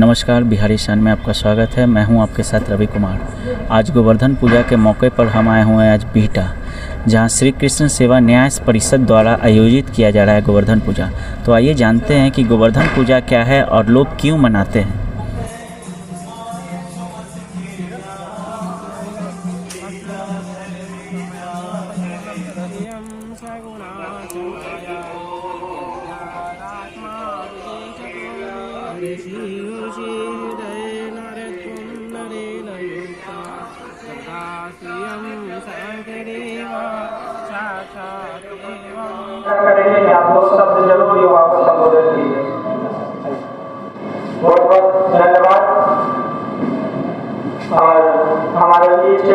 नमस्कार, बिहारी शान में आपका स्वागत है। मैं हूं आपके साथ रवि कुमार। आज गोवर्धन पूजा के मौके पर हम आए हुए हैं आज बिहटा, जहां श्री कृष्ण सेवा न्याय परिषद द्वारा आयोजित किया जा रहा है गोवर्धन पूजा। तो आइए जानते हैं कि गोवर्धन पूजा क्या है और लोग क्यों मनाते हैं। आप लोग शब्द जरूर युवा को संबोधित कीजिए। बहुत बहुत धन्यवाद। और हमारे बीच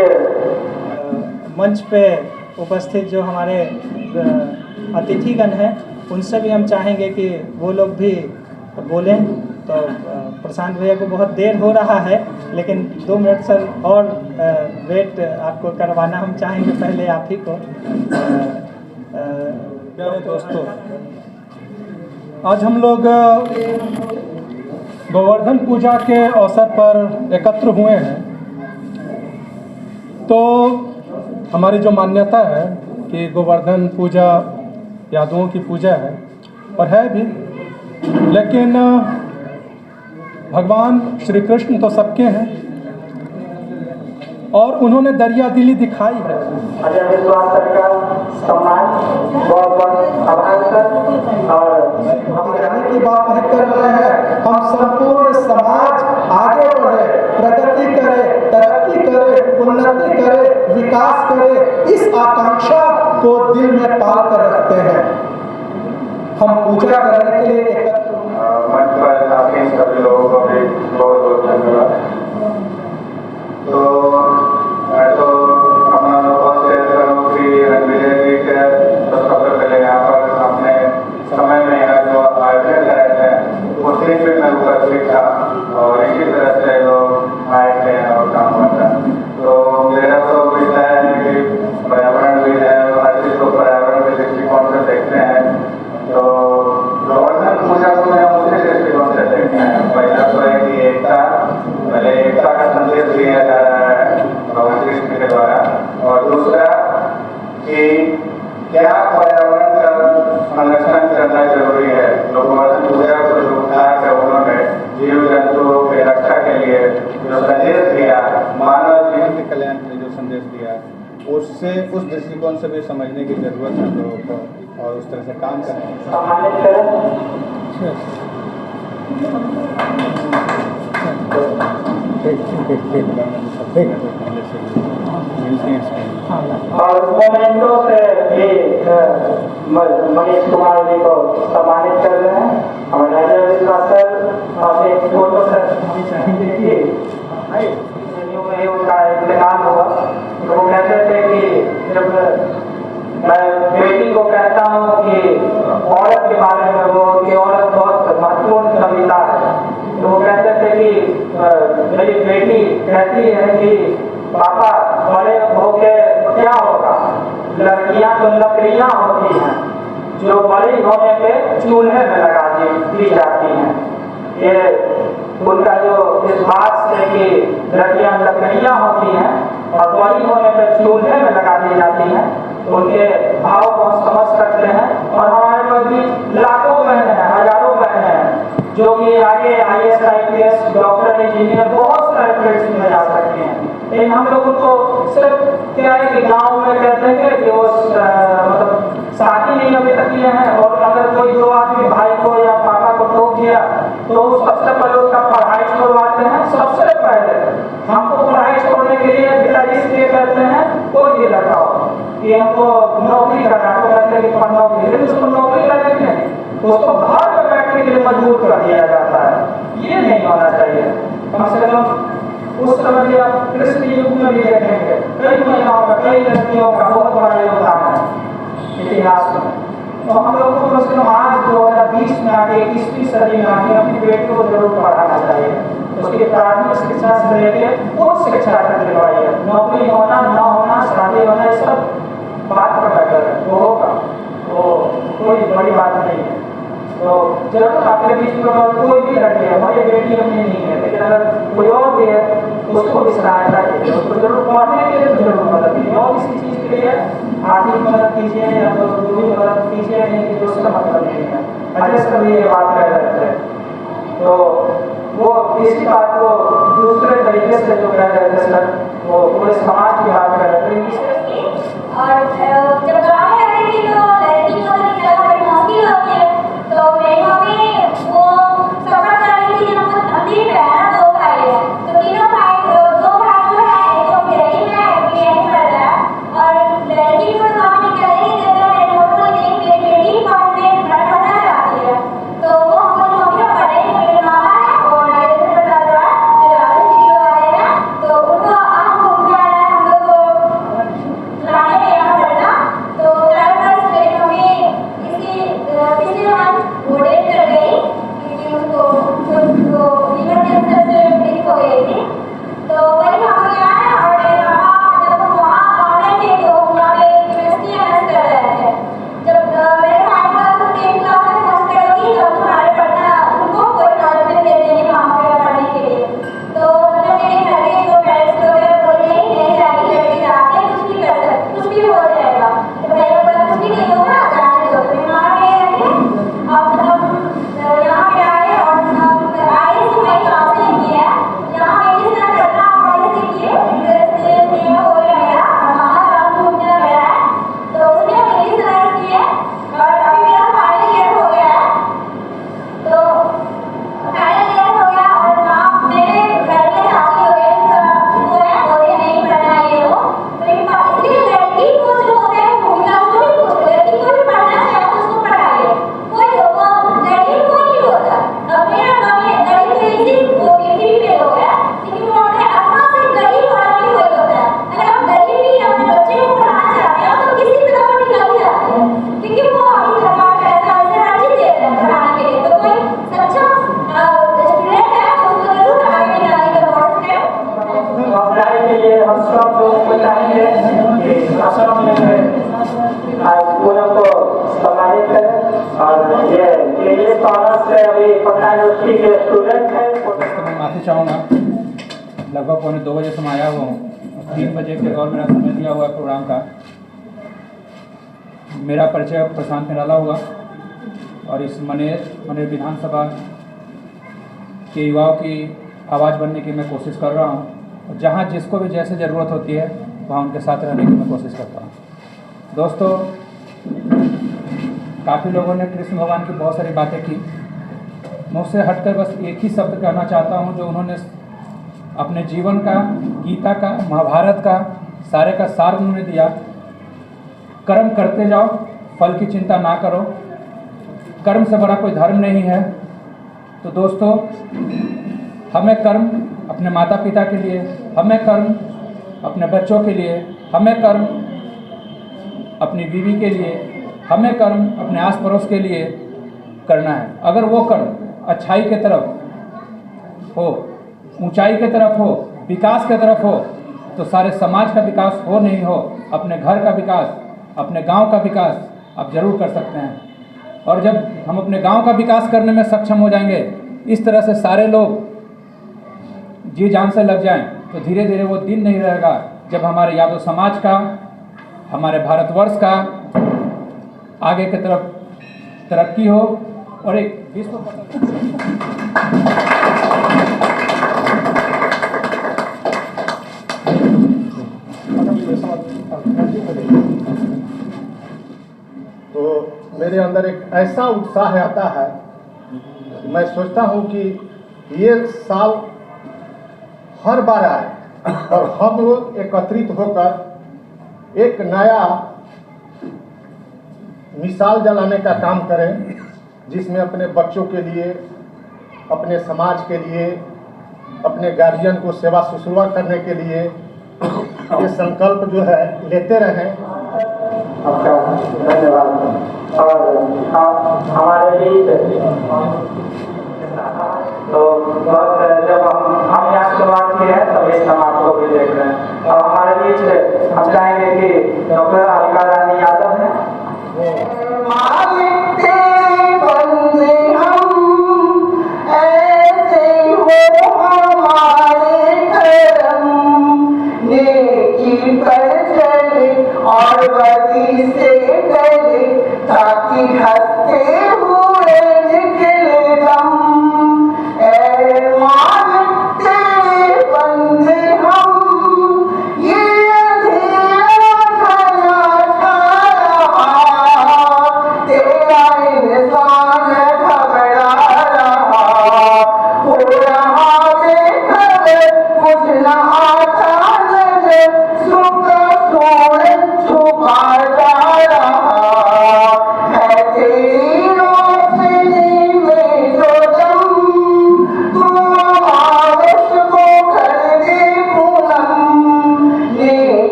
मंच पे उपस्थित जो हमारे अतिथिगण हैं, उनसे भी हम चाहेंगे कि वो लोग भी बोलें। तो प्रशांत भैया को बहुत देर हो रहा है, लेकिन 2 मिनट सर और वेट आपको करवाना हम चाहेंगे। पहले आप ही को। प्यारे दोस्तों, आज हम लोग गोवर्धन पूजा के अवसर पर एकत्र हुए हैं। तो हमारी जो मान्यता है कि गोवर्धन पूजा यादवों की पूजा है, और है भी, लेकिन भगवान श्री कृष्ण तो सबके हैं और उन्होंने दरिया दिली दिखाई है। अजय विश्वास सर का सम्मान बहुत बहुत आभार सर। और रहने की बात नहीं कर रहे हैं, हम संपूर्ण समाज आगे बढ़े, प्रगति करे, तरक्की करे, उन्नति करे, विकास करे, इस आकांक्षा को दिल में पाल कर रखते हैं। हम पूजा करने के लिए एकत्र मंच पर आपके सभी लोगों को भी बहुत बहुत धन्यवाद। तो मैं तो अपना अनुभव शेयर करूँ कि रणविजय जी के सबसे पहले यहाँ पर अपने समय में यहाँ जो आयोजन कराए थे उस दिन भी मैं उपस्थित था, और इसी तरह से लोग आए थे और काम हुआ था। तो मेरा तो विषय है कि पर्यावरण भी है और हर चीज़ को पर्यावरण के दृष्टिकोण से देखते हैं। तो गोवर्धन पूजा को मैं उसी दृष्टिकोण से देखते हैं। पहला तो है कि पहले एकता का संदेश दिया जा रहा है भगवान कृष्ण के द्वारा, और दूसरा कि क्या पर्यावरण का संरक्षण करना जरूरी है। गोवर्धन पूजा को जो उद्धार है उन्होंने जीव जंतुओं की रक्षा के लिए जो संदेश दिया, मानव जीवन के कल्याण के लिए जो संदेश दिया, उससे उस दृष्टिकोण से भी समझने की जरूरत है लोगों को, और उस तरह से काम करें। सम्मानित करें। और मोमेंटो से भी मनीष कुमार जी को सम्मानित कर रहे हैं। हमारे अजय विश्वास सर और एक फोटो सर देखिए, उनका इंतकाल हुआ। तो वो कहते थे कि जब मैं बेटी को कहता हूँ कि औरत के बारे में वो कि औरत बहुत महत्वपूर्ण कविता है, तो वो कहते थे कि मेरी बेटी कहती है कि पापा बड़े होके क्या होगा, लड़कियां तो लकड़ियां होती हैं जो बड़ी होने पे चूल्हे में लगा दी जाती हैं। ये उनका जो इस बात से कि लड़कियां लकड़ियां होती हैं और बड़ी होने पे चूल्हे में लगा दी जाती हैं, उनके भाव को समझ सकते हैं। और हमारे पास भी लाखों बहनें हैं, हजारों बहनें हैं जो कि आगे IAS, IPS, डॉक्टर, इंजीनियर, बहुत सारे फील्ड्स में जा सकते हैं। लेकिन हम लोग उनको सिर्फ क्या है कि गाँव में कहते हैं कि वो मतलब शादी नहीं अभी तक किए हैं, और अगर कोई 2 आदमी भाई को या पापा को ठोक दिया तो सबसे पहले उसका पढ़ाई छोड़वाते हैं। सबसे पहले हमको पढ़ाई छोड़ने के लिए पिताजी इसलिए कहते हैं कोई भी लड़का हो कि हमको नौकरी करना, तो कहते हैं कि नौकरी, लेकिन उसको नौकरी करने के लिए तो उसको घर में बैठने के लिए मजबूर कर दिया जाता है। ये नहीं होना चाहिए। कम से कम उस समय भी आप कृष्ण युग में भी देखेंगे कई महिलाओं का, कई लड़कियों का बहुत बड़ा योगदान है इतिहास में। तो हम लोग को कम से कम आज 2020 में आके 21वीं सदी में आके अपनी बेटी को जरूर पढ़ाना चाहिए। उसकी प्राथमिक शिक्षा से लेकर उच्च शिक्षा तक दिलवाइए। नौकरी होना न होना, शादी होना, ये सब बात का मैटर है, वो होगा, वो कोई बड़ी बात नहीं है। तो जरूर आपके बीच में कोई भी लड़की है, हमारी बेटी अपनी नहीं है, लेकिन अगर कोई और भी है उसको भी सहायता कीजिए, उसको जरूर पढ़ने के लिए जरूर मदद कीजिए, और किसी चीज़ के लिए आर्थिक मदद कीजिए या तो जो भी मदद कीजिए, नहीं कीजिए उसका मतलब नहीं है। अच्छे से भी ये बात कह रहे थे, तो वो इसी बात को दूसरे तरीके से जो कह रहे थे सर, वो पूरे समाज की बात कर रहे थे। और जब गाँव में रहते थे तो लड़की को निकलना बड़ी मुश्किल होती है, तो मेरी मम्मी वो सफर कर रही थी, हम तीन बहन दो भाई है, तो तीनों भाई दो भाई जो है एक तो मेरी है एक यहीं पढ़ रहा है, और लड़की को गाँव में निकल रही थी तो मेरे लोगों ने देख मेरी बेटी पढ़ना चाहती है, तो वो हमारी मम्मी को पढ़े मेरे मामा है और नरेंद्र प्रसाद राय जो राहुल स्टूडियो वाले हैं, तो उनको हम घूमने आना है हम लोग को लाने में यहाँ पढ़ना, तो कल बस मेरी मम्मी इसी पिछले मंथ वो डेट कर गई क्योंकि उनको लीवर कैंसर से ठीक हो गई थी, तो वही हम लोग यहाँ हैं। और मेरे मामा जब हम वहाँ गाँव में थे तो यहाँ पे केमिस्ट्री ऑनर्स कर रहे थे, जब मेरे भाई का तुम 10th क्लास में फर्स्ट करोगी तो तुम्हारे पढ़ना उनको कोई नॉलेज में भेज देंगे वहाँ पे पढ़ने के लिए, तो मतलब मेरे घर के जो पेरेंट्स लोग हैं बोल रहे हैं नहीं जाएगी लड़की जाते कुछ भी कर सकते कुछ भी हो जाएगा, तो भैया बोला कुछ भी नहीं होगा जाने दो, तो वहाँ पे अब हम यहाँ पे आए और हम आए से वही काउंसलिंग किया, यहाँ पे इस तरह पढ़ना हमारे से किए इंटरेस्ट में हो गया, मामा काम घूमने गया है तो उसमें हम इस तरह किए, और अभी मेरा फाइनल ईयर हो गया है, तो फाइनल ईयर हो गया और माँ मेरे घर में चाची हो गए वो है बोलते नहीं पढ़ना ये हो, तो इसलिए लड़की को जो होता है भूमिका वो भी कुछ लड़की को भी पढ़ना चाहिए तो उसको पढ़ाइए, कोई वो लड़की कोई नहीं होता। अब मेरा मम्मी लड़की तो इसी वो पीटी पे हो गया, लेकिन वो अपने अपना से गरीब होना भी कोई होता है, अगर आप गरीब भी अपने बच्चे को पढ़ाना चाहते हो तो किसी तरह वो निकल ही जाते हैं, क्योंकि वो अभी सरकार पैसा वैसे हर चीज दे रहा है पढ़ाने के लिए, तो कोई सक्षम स्टूडेंट है तो उसको जरूर आगे निकालने का कोशिश करें। अप्लाई के लिए हम सब लोग को चाहेंगे कि आश्रम में स्कूलों को सम्मानित करें, और ये ऑनर्स से अभी पटना यूनिवर्सिटी के स्टूडेंट हैं। तो मैं माफ़ी चाहूँगा, लगभग पौने 2 बजे से मैं आया हुआ हूँ, 3 बजे के दौर मेरा समय दिया हुआ है प्रोग्राम का। मेरा परिचय प्रशांत निराला हुआ और इस मनेर विधानसभा के युवाओं की आवाज़ बनने की मैं कोशिश कर रहा हूँ, और जहाँ जिसको भी जैसे ज़रूरत होती है वहाँ उनके साथ रहने की मैं कोशिश करता हूँ। दोस्तों, काफ़ी लोगों ने कृष्ण भगवान की बहुत सारी बातें की, मुझसे हटकर बस एक ही शब्द कहना चाहता हूँ जो उन्होंने अपने जीवन का, गीता का, महाभारत का सारे का सार उन्होंने दिया। कर्म करते जाओ, फल की चिंता ना करो, कर्म से बड़ा कोई धर्म नहीं है। तो दोस्तों, हमें कर्म अपने माता पिता के लिए, हमें कर्म अपने बच्चों के लिए, हमें कर्म अपनी बीवी के लिए, हमें कर्म अपने आस पड़ोस के लिए करना है। अगर वो कर्म अच्छाई के तरफ हो, ऊंचाई के तरफ हो, विकास के तरफ हो, तो सारे समाज का विकास हो नहीं हो, अपने घर का विकास, अपने गांव का विकास आप जरूर कर सकते हैं। और जब हम अपने गांव का विकास करने में सक्षम हो जाएंगे, इस तरह से सारे लोग जी जान से लग जाएं, तो धीरे धीरे वो दिन नहीं रहेगा जब हमारे यादव समाज का, हमारे भारतवर्ष का आगे की तरफ तरक्की हो और एक विश्व तो मेरे अंदर एक ऐसा उत्साह आता है, मैं सोचता हूँ कि ये साल हर बार आए और हम लोग एकत्रित होकर एक नया मिसाल जलाने का काम करें, जिसमें अपने बच्चों के लिए, अपने समाज के लिए, अपने गार्जियन को सेवा शुश्रूषा करने के लिए ये संकल्प जो है लेते रहें। आपका धन्यवाद। और हमारे लिए तो बहुत जब हम यहाँ शुरुआत की है तब इस समाज को भी देख रहे हैं, और हमारे बीच हम चाहेंगे कि डॉक्टर अलका रानी यादव हैं।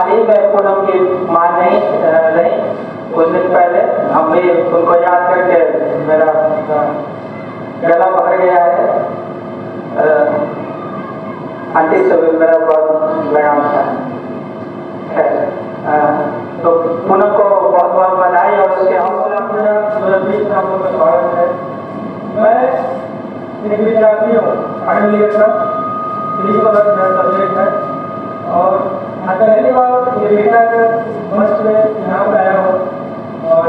हाल ही में पूनम की मां नहीं रही, कुछ दिन पहले हम भी उनको याद करके मेरा गला भर गया है। आंटी से भी मेरा बहुत लगाव था। तो पूनम को बहुत बहुत बधाई और उसके हौसला सुरभि आपको का स्वागत है। मैं एक विद्यार्थी हूँ, फाइनल ईयर का, मेरा सब्जेक्ट है और पहली बार ये बेटा मंच पे यहाँ पर आया हूँ और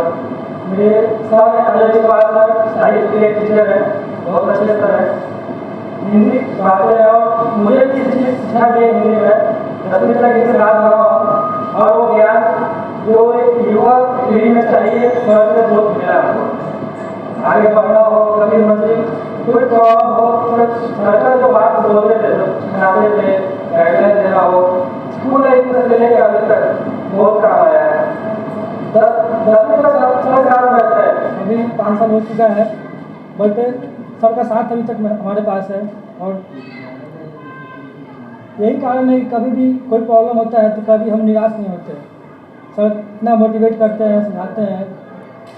मेरे साथ अजय सर साहित्य के टीचर हैं, बहुत अच्छे सर हैं, हिंदी पढ़ाते हैं और मुझे भी शिक्षा दी हिंदी में 10वीं तक इनसे साथ रहा हूँ और वो ज्ञान जो एक युवा पीढ़ी में चाहिए बहुत मिला हमको। आगे बढ़ना हो, कभी मंजिल कोई प्रॉब्लम हो, सरकार जो बात बोलते थे, सुनाते थे, गाइडलाइन देना हो, स्कूल लाइफ से लेकर अभी तक बहुत काम आया है। 10वीं तक साल रहता है, अभी 5 साल हो चुका है, बट सर का साथ अभी तक हमारे पास है और यही कारण है कि कभी भी कोई प्रॉब्लम होता है तो कभी हम निराश नहीं होते। सर इतना मोटिवेट करते हैं, समझाते हैं।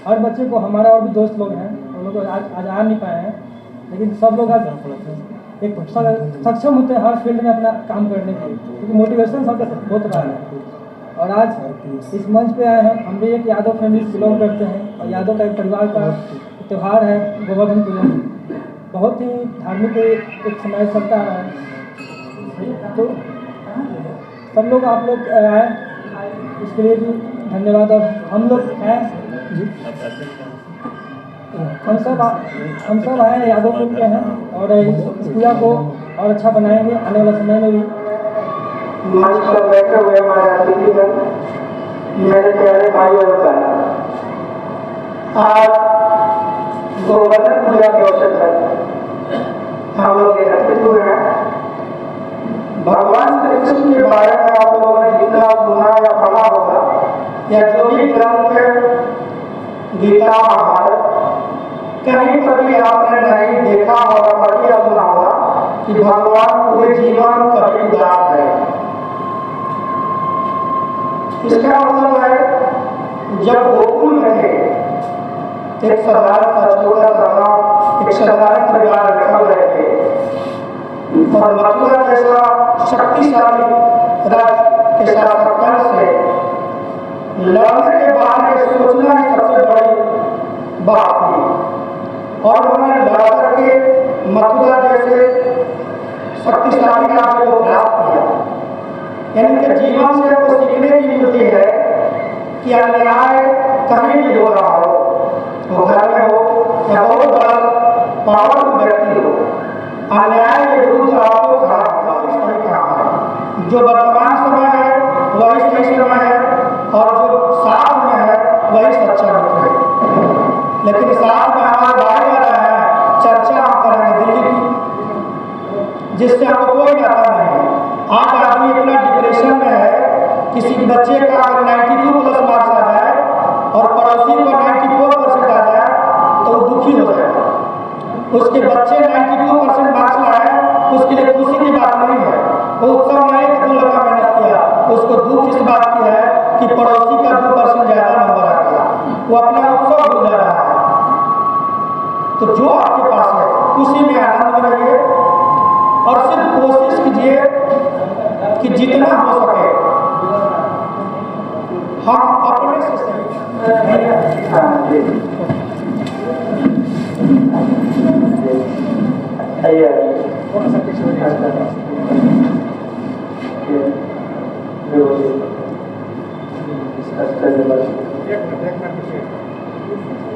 हर बच्चे को, हमारा और भी दोस्त लोग हैं, वो लोग आज आ नहीं पाए हैं, लेकिन सब लोग आज एक सक्षम होते हैं हर फील्ड में अपना काम करने के लिए, क्योंकि मोटिवेशन सबका बहुत रहा है। और आज इस मंच पे आए हैं, हम भी एक यादव फैमिली से बिलोंग करते हैं और यादव का एक परिवार का त्यौहार है गोवर्धन पूजा, बहुत ही धार्मिक एक समय चलता है। तो सब लोग, आप लोग आए, इसके लिए भी धन्यवाद। और हम लोग हैं जी, हम सब आए यादव कुल के हैं और इस पूजा को और अच्छा बनाएंगे आने वाले समय में भी। मंच पर बैठे हुए हमारे अतिथिगण, मेरे प्यारे भाई और बहन, आज गोवर्धन पूजा के अवसर पर हम लोग एकत्रित हुए हैं। भगवान श्री कृष्ण के बारे में आप लोगों ने जितना सुना या पढ़ा होगा, या जो भी ग्रंथ गीता महाभारत कहीं पर भी आपने नहीं देखा होगा, पढ़ी या सुना होगा कि भगवान पूरे जीवन कभी उदास है। इसका मतलब है जब गोकुल में थे, एक साधारण सा छोटा सा गाँव, एक साधारण परिवार में रह रहे थे और मथुरा जैसा शक्तिशाली राज्य के शासकगण से लड़ने के बारे में सोचना ही सबसे बड़ी बात थी और उन्होंने लड़ करके मथुरा जैसे शक्तिशाली राज्य को प्राप्त किया। यानी कि जीवन से आपको सीखने की मिलती है कि अन्याय कहीं भी हो रहा हो, वो घर में हो या बहुत बड़ा पावरफुल व्यक्ति हो, अन्याय के विरुद्ध आपको खड़ा होना सही काम है। जो वर्तमान समय है वही सही समय है और जो साथ में है वही सच्चा मित्र है। लेकिन साथ में हमारे भाई आ रहे हैं, चर्चा हम करेंगे दिल्ली की, जिससे हमको कोई नाता नहीं है। आज आदमी इतना डिप्रेशन में है, किसी बच्चे का अगर 92 प्लस मार्क्स आ जाए और पड़ोसी को 94% आ जाए तो वो दुखी हो जाएगा। उसके बच्चे 92% मार्क्स लाए, उसके लिए खुशी की बात नहीं है, वो उत्सव नहीं है कि 2 लड़का मेहनत किया, उसको दुख इस बात की है कि पड़ोसी का 2% ज़्यादा नंबर आ गया, वो अपना उत्सव भूल जा रहा है। तो जो आपके पास है उसी में आनंद में रहिए और सिर्फ कोशिश कीजिए कि जितना हो सके हम अपने से सही।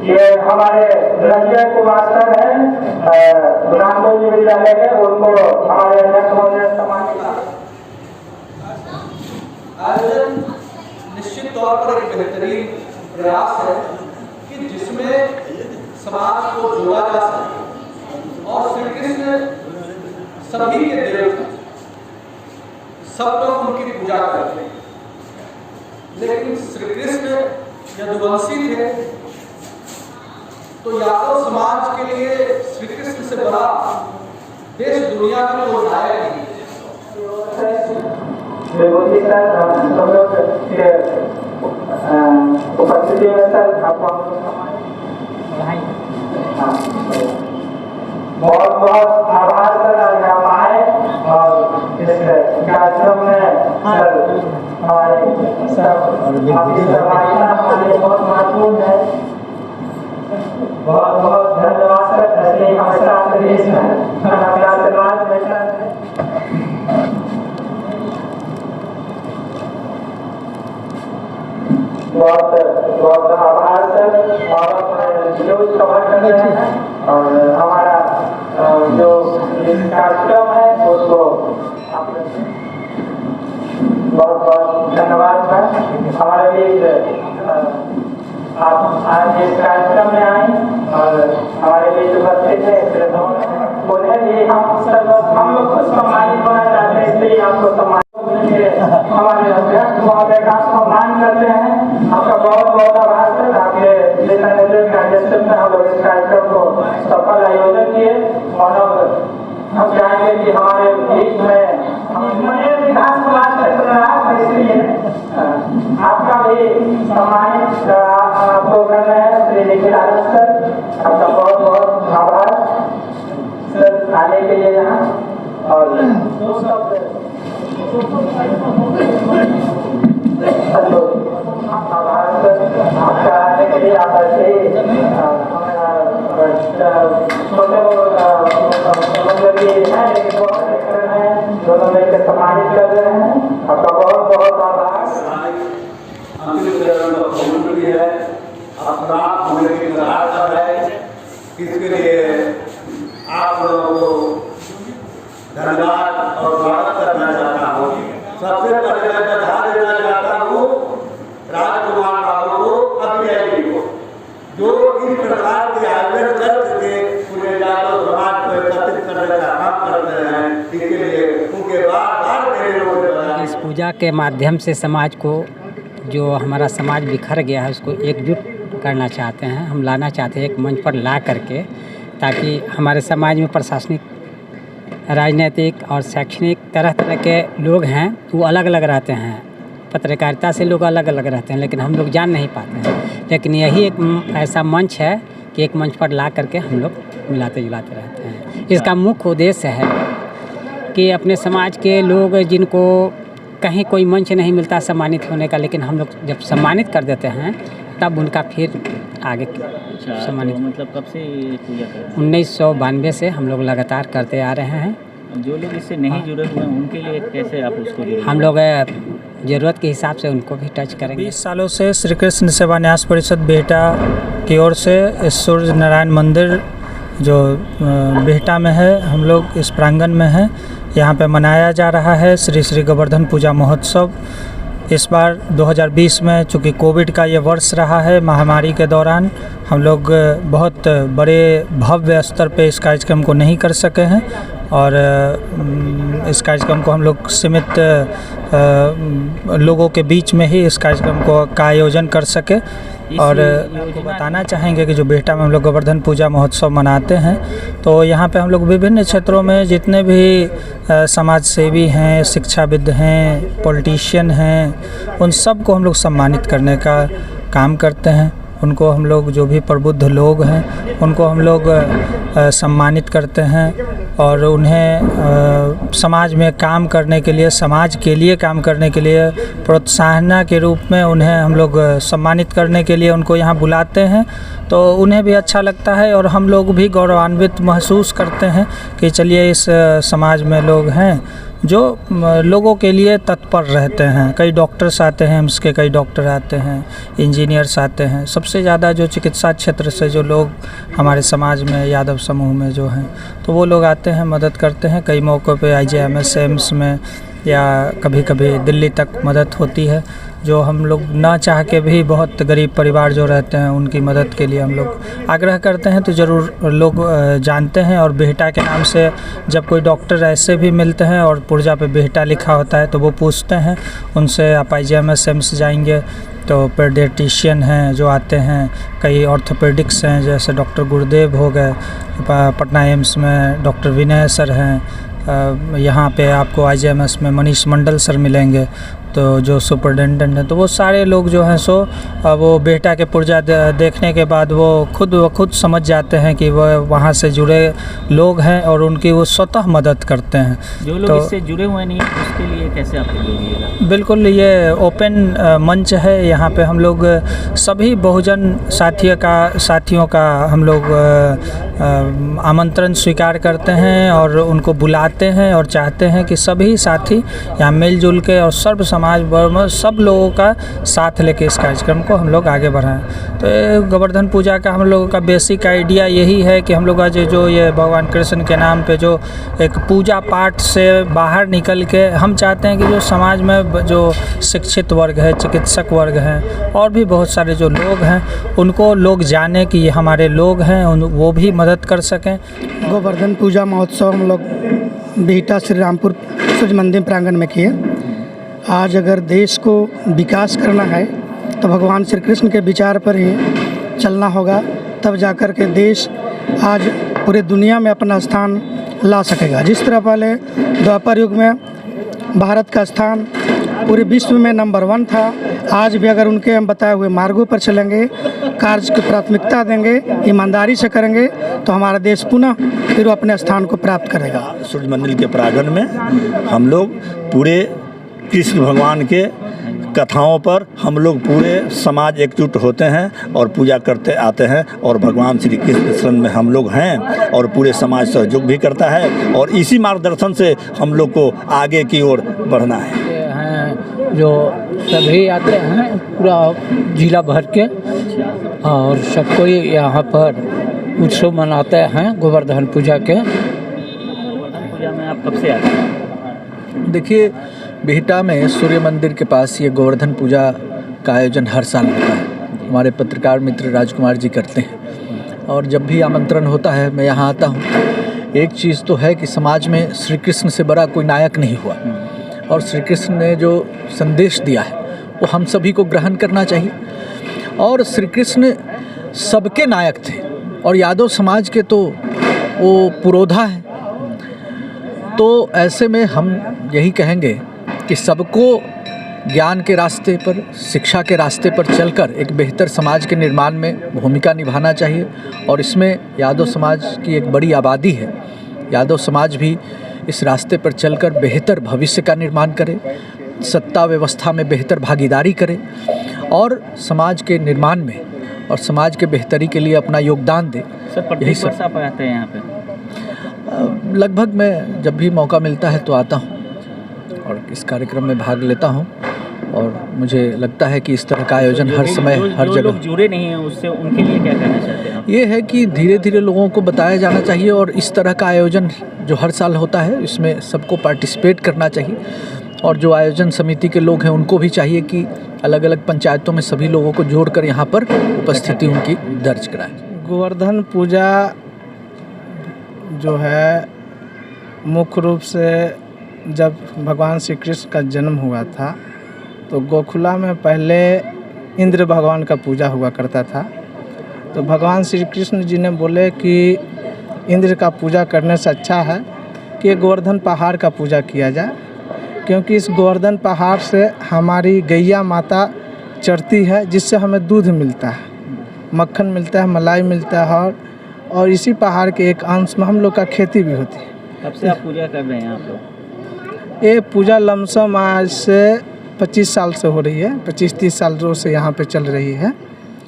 ये हमारे रंजन कुमार सर हैं, ब्राह्मण विद्यालय के, उनको हमारे अध्यक्ष महोदय सम्मानित। आयोजन निश्चित तौर पर एक बेहतरीन प्रयास है कि जिसमें समाज को जोड़ा जा सके और श्री कृष्ण सभी के देवता, सब लोग उनकी पूजा करते हैं, लेकिन श्री कृष्ण यदुवंशी थे तो यादव समाज के लिए श्री कृष्ण से बड़ा देश दुनिया में कोई नायक नहीं। विभूति सर, सब लोग के उपस्थिति में सर आपको बहुत बहुत आभार सर, आज आप आए और इस कार्यक्रम में सर हमारे सब आपकी सहभागिता हमारे लिए बहुत महत्वपूर्ण है। बहुत बहुत धन्यवाद सर, ऐसे ही हमेशा आपके देश में हमारा आशीर्वाद मिलता है। बहुत बहुत आभार सर, और न्यूज कवर कर रहे हैं और हमारा जो कार्यक्रम है उसको बहुत बहुत धन्यवाद सर। हमारे बीच आप आज इस कार्यक्रम में आए और हमारे बीच उपस्थित है, उन्हें भी हम लोग खुद सम्मानित होना चाहते हैं, इसलिए आपको सम्मानित हमारे अध्यक्ष महोदय का सम्मान करते हैं। आपका बहुत बहुत आभार सर, आपके दिशा निर्देश के निर्देशन में हम लोग इस कार्यक्रम को सफल आयोजन किए और अब हम चाहेंगे कि हमारे बीच में विधानसभा क्षेत्र रहा, इसलिए आपका भी सम्मानित आपको कर रहे हैं श्री निखिल आनंद सर। आपका बहुत बहुत आभार सर आने के लिए यहाँ। और आपका आने के लिए आप ऐसे ही छोटे मतलब ये है लेकिन बहुत है, दोनों मिलकर सम्मानित कर रहे हैं। आपका बहुत बहुत आभार। है अपना होने की करार है, इसके लिए आप लोगों को धन्यवाद और स्वागत करना चाहता हूँ। सबसे पहले मैं बधा देना चाहता हूँ राजकुमार बाबू को, अभियानी को, जो इस प्रकार के आयोजन करके पूरे यादव समाज को एकत्रित करने का काम करते हैं। इसके लिए उनके बार मेरे लोगों इस पूजा के माध्यम से समाज को, जो हमारा समाज बिखर गया है, उसको एकजुट करना चाहते हैं। हम लाना चाहते हैं एक मंच पर ला करके, ताकि हमारे समाज में प्रशासनिक, राजनीतिक और शैक्षणिक तरह तरह के लोग हैं, वो अलग अलग रहते हैं। पत्रकारिता से लोग अलग अलग रहते हैं, लेकिन हम लोग जान नहीं पाते हैं। लेकिन यही एक ऐसा मंच है कि एक मंच पर ला करके हम लोग मिलाते जुलाते रहते हैं। इसका मुख्य उद्देश्य है कि अपने समाज के लोग जिनको कहीं कोई मंच नहीं मिलता सम्मानित होने का, लेकिन हम लोग जब सम्मानित कर देते हैं तब उनका फिर आगे सम्मानित। तो मतलब कब से पूजा कर रहे हैं? 1992 से हम लोग लगातार करते आ रहे हैं। जो लोग इससे नहीं जुड़े हुए हैं उनके लिए कैसे आप उसको जुड़े? हम लोग ज़रूरत के हिसाब से उनको भी टच करेंगे। 20 सालों से श्री कृष्ण सेवा न्यास परिषद बिहटा की ओर से इस सूर्य नारायण मंदिर जो बिहटा में है, हम लोग इस प्रांगण में हैं। यहाँ पे मनाया जा रहा है श्री श्री गोवर्धन पूजा महोत्सव। इस बार 2020 में चूँकि कोविड का ये वर्ष रहा है, महामारी के दौरान हम लोग बहुत बड़े भव्य स्तर पे इस कार्यक्रम को नहीं कर सके हैं और इस कार्यक्रम को हम लोग सीमित लोगों के बीच में ही इस कार्यक्रम का आयोजन कर सके। और आपको बताना चाहेंगे कि जो बिहटा में हम लोग गोवर्धन पूजा महोत्सव मनाते हैं, तो यहाँ पे हम लोग विभिन्न क्षेत्रों में जितने भी समाज सेवी हैं, शिक्षाविद हैं, पॉलिटिशियन हैं, उन सब को हम लोग सम्मानित करने का काम करते हैं। उनको हम लोग, जो भी प्रबुद्ध लोग हैं, उनको हम लोग सम्मानित करते हैं और उन्हें समाज में काम करने के लिए, समाज के लिए काम करने के लिए प्रोत्साहन के रूप में उन्हें हम लोग सम्मानित करने के लिए उनको यहाँ बुलाते हैं। तो उन्हें भी अच्छा लगता है और हम लोग भी गौरवान्वित महसूस करते हैं कि चलिए इस समाज में लोग हैं जो लोगों के लिए तत्पर रहते हैं। कई डॉक्टर्स आते हैं, एम्स के कई डॉक्टर आते हैं, इंजीनियर्स आते हैं। सबसे ज़्यादा जो चिकित्सा क्षेत्र से जो लोग हमारे समाज में, यादव समूह में जो हैं, तो वो लोग आते हैं, मदद करते हैं। कई मौक़ों पे IJMS एम्स में या कभी कभी दिल्ली तक मदद होती है। जो हम लोग ना चाह के भी, बहुत गरीब परिवार जो रहते हैं, उनकी मदद के लिए हम लोग आग्रह करते हैं, तो ज़रूर लोग जानते हैं। और बिहटा के नाम से जब कोई डॉक्टर ऐसे भी मिलते हैं और पुर्जा पे बिहटा लिखा होता है, तो वो पूछते हैं उनसे, आप IJMS एम्स जाएंगे तो पेडियाट्रिशियन हैं जो आते हैं, कई ऑर्थोपेडिक्स हैं जैसे डॉक्टर गुरुदेव हो गए, पटना एम्स में डॉक्टर विनय सर हैं, यहाँ पे आपको IGMS में मनीष मंडल सर मिलेंगे, तो जो सुपरिटेंडेंट हैं, तो वो सारे लोग जो हैं सो वो बेहटा के पुर्जा देखने के बाद वो खुद समझ जाते हैं कि वह वहाँ से जुड़े लोग हैं और उनकी वो स्वतः मदद करते हैं। जो लोग इससे जुड़े हुए नहीं हैं उसके लिए कैसे आप जोड़िएगा? बिल्कुल, ये ओपन मंच है। यहाँ पे हम लोग सभी बहुजन साथियों का हम लोग आमंत्रण स्वीकार करते हैं और उनको बुलाते हैं और चाहते हैं कि सभी साथी यहाँ मिलजुल के और सर्व समाज वर्ग में सब लोगों का साथ लेके इस कार्यक्रम को हम लोग आगे बढ़ाएं। तो ये गोवर्धन पूजा का हम लोगों का बेसिक आइडिया यही है कि हम लोग आज जो ये भगवान कृष्ण के नाम पे जो एक पूजा पाठ से बाहर निकल के हम चाहते हैं कि जो समाज में जो शिक्षित वर्ग है, चिकित्सक वर्ग हैं और भी बहुत सारे जो लोग हैं उनको लोग जाने कि ये हमारे लोग हैं, वो भी मदद कर सकें। गोवर्धन पूजा महोत्सव हम लोग बिहटा श्री रामपुर सूर्य मंदिर प्रांगण में किए। आज अगर देश को विकास करना है तो भगवान श्री कृष्ण के विचार पर ही चलना होगा, तब जाकर के देश आज पूरे दुनिया में अपना स्थान ला सकेगा। जिस तरह पहले द्वापर युग में भारत का स्थान पूरे विश्व में नंबर 1 था, आज भी अगर उनके हम बताए हुए मार्गों पर चलेंगे, कार्य को प्राथमिकता देंगे, ईमानदारी से करेंगे तो हमारा देश पुनः फिर अपने स्थान को प्राप्त करेगा। सूर्य मंदिर के प्रांगण में हम लोग पूरे कृष्ण भगवान के कथाओं पर हम लोग पूरे समाज एकजुट होते हैं और पूजा करते आते हैं और भगवान श्री कृष्ण शरण में हम लोग हैं और पूरे समाज सहयोग भी करता है और इसी मार्गदर्शन से हम लोग को आगे की ओर बढ़ना है। जो सभी आते हैं पूरा जिला भर के और सब कोई यहाँ पर उत्सव मनाते हैं गोवर्धन पूजा के। गोवर्धन पूजा में आप कब से आते हैं? देखिए, बिहटा में सूर्य मंदिर के पास ये गोवर्धन पूजा का आयोजन हर साल होता है। हमारे पत्रकार मित्र राजकुमार जी करते हैं और जब भी आमंत्रण होता है मैं यहाँ आता हूँ। एक चीज़ तो है कि समाज में श्री कृष्ण से बड़ा कोई नायक नहीं हुआ और श्री कृष्ण ने जो संदेश दिया है वो हम सभी को ग्रहण करना चाहिए। और श्री कृष्ण सबके नायक थे और यादव समाज के तो वो पुरोधा है। तो ऐसे में हम यही कहेंगे कि सबको ज्ञान के रास्ते पर, शिक्षा के रास्ते पर चलकर एक बेहतर समाज के निर्माण में भूमिका निभाना चाहिए और इसमें यादव समाज की एक बड़ी आबादी है। यादव समाज भी इस रास्ते पर चलकर बेहतर भविष्य का निर्माण करे, सत्ता व्यवस्था में बेहतर भागीदारी करे और समाज के निर्माण में और समाज के बेहतरी के लिए अपना योगदान दे। यही सब आप आते हैं यहाँ पे? लगभग मैं जब भी मौका मिलता है तो आता हूँ और इस कार्यक्रम में भाग लेता हूँ और मुझे लगता है कि इस तरह का आयोजन हर समय हर जगह। लोग जुड़े नहीं हैं उससे, उनके लिए क्या कहना चाहते हैं? ये है कि धीरे धीरे लोगों को बताया जाना चाहिए और इस तरह का आयोजन जो हर साल होता है इसमें सबको पार्टिसिपेट करना चाहिए और जो आयोजन समिति के लोग हैं उनको भी चाहिए कि अलग अलग पंचायतों में सभी लोगों को जोड़कर यहाँ पर उपस्थिति उनकी दर्ज कराएं। गोवर्धन पूजा जो है मुख्य रूप से जब भगवान श्री कृष्ण का जन्म हुआ था तो गोकुला में पहले इंद्र भगवान का पूजा हुआ करता था। तो भगवान श्री कृष्ण जी ने बोले कि इंद्र का पूजा करने से अच्छा है कि गोवर्धन पहाड़ का पूजा किया जाए, क्योंकि इस गोवर्धन पहाड़ से हमारी गैया माता चढ़ती है जिससे हमें दूध मिलता है, मक्खन मिलता है, मलाई मिलता है और इसी पहाड़ के एक अंश में हम लोग का खेती भी होती है। कब से आप पूजा कर रहे हैं यहाँ पे? ये पूजा लमसम आज से 25 साल से हो रही है, 25-30 साल से यहाँ पे चल रही है।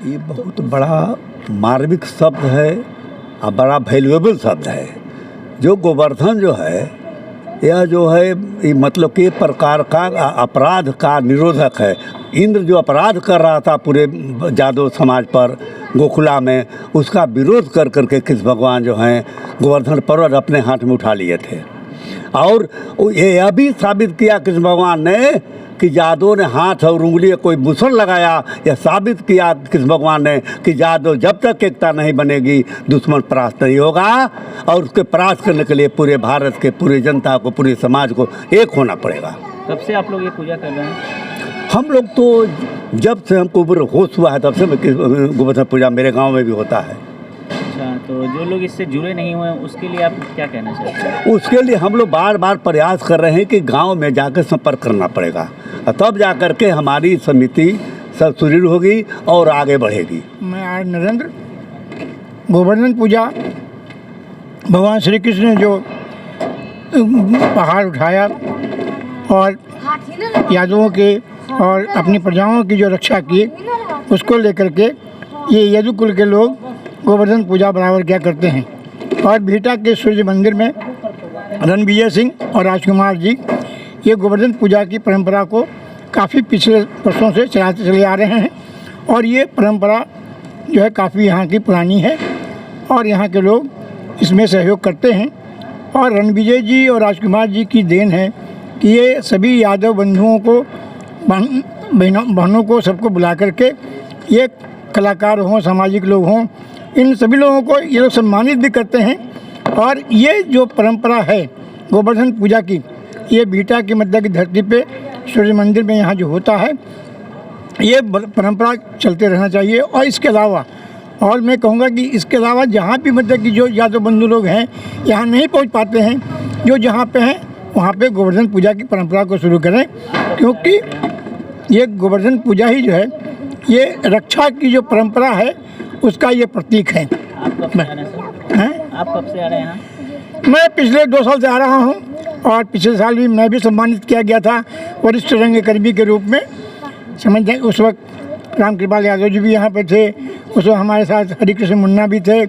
ये बहुत बड़ा मार्मिक शब्द है और बड़ा वैल्यूएबल शब्द है। जो गोवर्धन जो है यह जो है ये मतलब कि प्रकार का अपराध का निरोधक है। इंद्र जो अपराध कर रहा था पूरे यादव समाज पर गोकुला में, उसका विरोध कर करके कृष्ण भगवान जो हैं गोवर्धन पर्वत अपने हाथ में उठा लिए थे और यह भी साबित किया कृष्ण भगवान ने कि यादव ने हाथ और उंगली कोई मुसर लगाया। यह साबित किया कृष्ण भगवान ने कि यादव जब तक एकता नहीं बनेगी दुश्मन परास्त नहीं होगा और उसके परास्त करने के लिए पूरे भारत के पूरी जनता को, पूरे समाज को एक होना पड़ेगा। कब से आप लोग ये पूजा कर रहे हैं? हम लोग तो जब से हमको होश हुआ है तब से गोवर्धन पूजा मेरे गांव में भी होता है। अच्छा, तो जो लोग इससे जुड़े नहीं हुए हैं उसके लिए आप क्या कहना चाहते हैं? उसके लिए हम लोग बार बार प्रयास कर रहे हैं कि गांव में जाकर संपर्क करना पड़ेगा, तब जाकर के हमारी समिति सब सुदृढ़ होगी और आगे बढ़ेगी। मैं आज नरेंद्र गोवर्धन पूजा भगवान श्री कृष्ण ने जो पहाड़ उठाया और यादवों के और अपनी प्रजाओं की जो रक्षा की, उसको लेकर के ये यदुकुल के लोग गोवर्धन पूजा बराबर क्या करते हैं। और भीटा के सूर्य मंदिर में रणविजय सिंह और राजकुमार जी ये गोवर्धन पूजा की परंपरा को काफ़ी पिछले वर्षों से चलाते चले आ रहे हैं और ये परंपरा जो है काफ़ी यहाँ की पुरानी है और यहाँ के लोग इसमें सहयोग करते हैं। और रणविजय जी और राजकुमार जी की देन है कि ये सभी यादव बंधुओं को, बहनों को, सबको बुला करके, ये कलाकार हों, सामाजिक लोग हों, इन सभी लोगों को ये लोग सम्मानित भी करते हैं। और ये जो परंपरा है गोवर्धन पूजा की, ये भीटा की मध्य की धरती पे सूर्य मंदिर में यहाँ जो होता है, ये परंपरा चलते रहना चाहिए। और इसके अलावा और मैं कहूँगा कि इसके अलावा जहाँ भी मतलब कि जो यादव बंधु लोग हैं यहाँ नहीं पहुँच पाते हैं, जो जहाँ पे हैं वहाँ पे गोवर्धन पूजा की परंपरा को शुरू करें, क्योंकि ये गोवर्धन पूजा ही जो है ये रक्षा की जो परंपरा है उसका ये प्रतीक है। आप कब से आ रहे हैं? आप कब से आ रहे हैं यहाँ? मैं पिछले 2 साल से आ रहा हूँ और पिछले साल भी मैं भी सम्मानित किया गया था वरिष्ठ रंगकर्मी के रूप में। समझ जाए उस वक्त राम कृपाल यादव जी भी यहाँ पे थे, उस वक्त हमारे साथ हरिकृष्ण मुन्ना भी थे,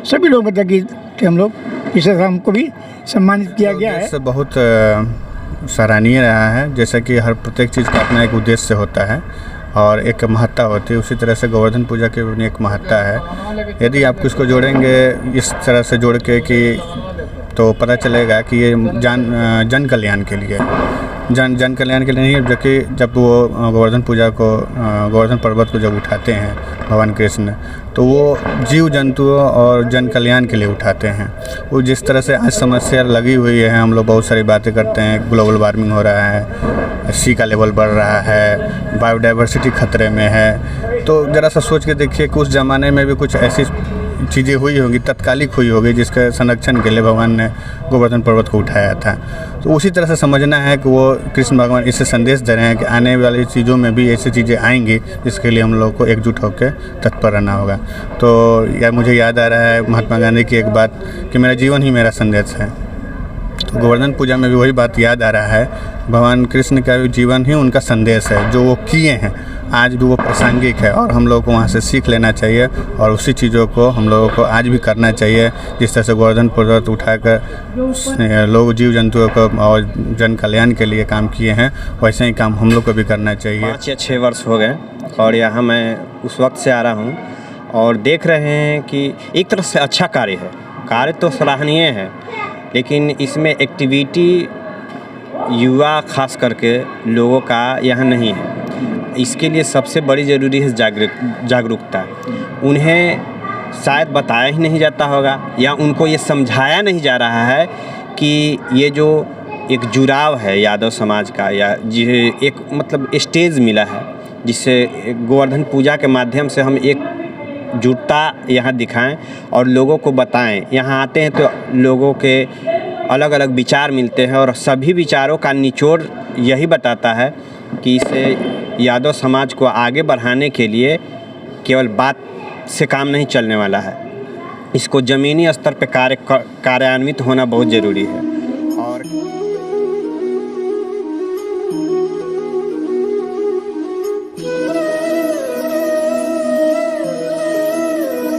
सभी लोग मतलब कि हम लोग पिछले साल हमको भी सम्मानित किया गया है। बहुत सराहनीय रहा है, जैसा कि हर प्रत्येक चीज़ का अपना एक उद्देश्य होता है और एक महत्ता होती है, उसी तरह से गोवर्धन पूजा की भी एक महत्ता है। यदि आप इसको जोड़ेंगे इस तरह से जोड़ के कि तो पता चलेगा कि ये जन कल्याण के लिए, जन कल्याण के लिए नहीं, जबकि जब वो गोवर्धन पूजा को, गोवर्धन पर्वत को जब उठाते हैं भगवान कृष्ण, तो वो जीव जंतुओं और जन कल्याण के लिए उठाते हैं। वो जिस तरह से आज समस्या लगी हुई है, हम लोग बहुत सारी बातें करते हैं, ग्लोबल वार्मिंग हो रहा है, सी का लेवल बढ़ रहा है, बायोडाइवर्सिटी खतरे में है, तो ज़रा सा सोच के देखिए कि उस ज़माने में भी कुछ ऐसी चीज़ें हुई होंगी, तत्कालिक हुई होगी, जिसके संरक्षण के लिए भगवान ने गोवर्धन पर्वत को उठाया था। तो उसी तरह से समझना है कि वो कृष्ण भगवान इससे संदेश दे रहे हैं कि आने वाली चीज़ों में भी ऐसी चीज़ें आएंगी, जिसके लिए हम लोग को एकजुट होकर तत्पर रहना होगा। तो यार मुझे याद आ रहा है महात्मा गांधी की एक बात कि मेरा जीवन ही मेरा संदेश है। तो गोवर्धन पूजा में भी वही बात याद आ रहा है, भगवान कृष्ण का भी जीवन ही उनका संदेश है, जो वो किए हैं आज भी वो प्रासंगिक है और हम लोगों को वहाँ से सीख लेना चाहिए और उसी चीज़ों को हम लोगों को आज भी करना चाहिए। जिस तरह से गोवर्धन पर्वत उठाकर लोग जीव जंतुओं को और जन कल्याण के लिए काम किए हैं, वैसे ही काम हम लोग को भी करना चाहिए। 5 या 6 वर्ष हो गए और यहाँ मैं उस वक्त से आ रहा हूँ और देख रहे हैं कि एक तरह से अच्छा कार्य है, कार्य तो सराहनीय है, लेकिन इसमें एक्टिविटी युवा खास करके लोगों का यहाँ नहीं है। इसके लिए सबसे बड़ी ज़रूरी है जागरूकता। उन्हें शायद बताया ही नहीं जाता होगा या उनको ये समझाया नहीं जा रहा है कि ये जो एक जुड़ाव है यादव समाज का, या एक मतलब स्टेज मिला है जिससे गोवर्धन पूजा के माध्यम से हम एक जुटता यहाँ दिखाएं और लोगों को बताएं। यहाँ आते हैं तो लोगों के अलग अलग विचार मिलते हैं और सभी विचारों का निचोड़ यही बताता है कि इसे यादव समाज को आगे बढ़ाने के लिए केवल बात से काम नहीं चलने वाला है, इसको ज़मीनी स्तर पर कार्यान्वित होना बहुत ज़रूरी है। और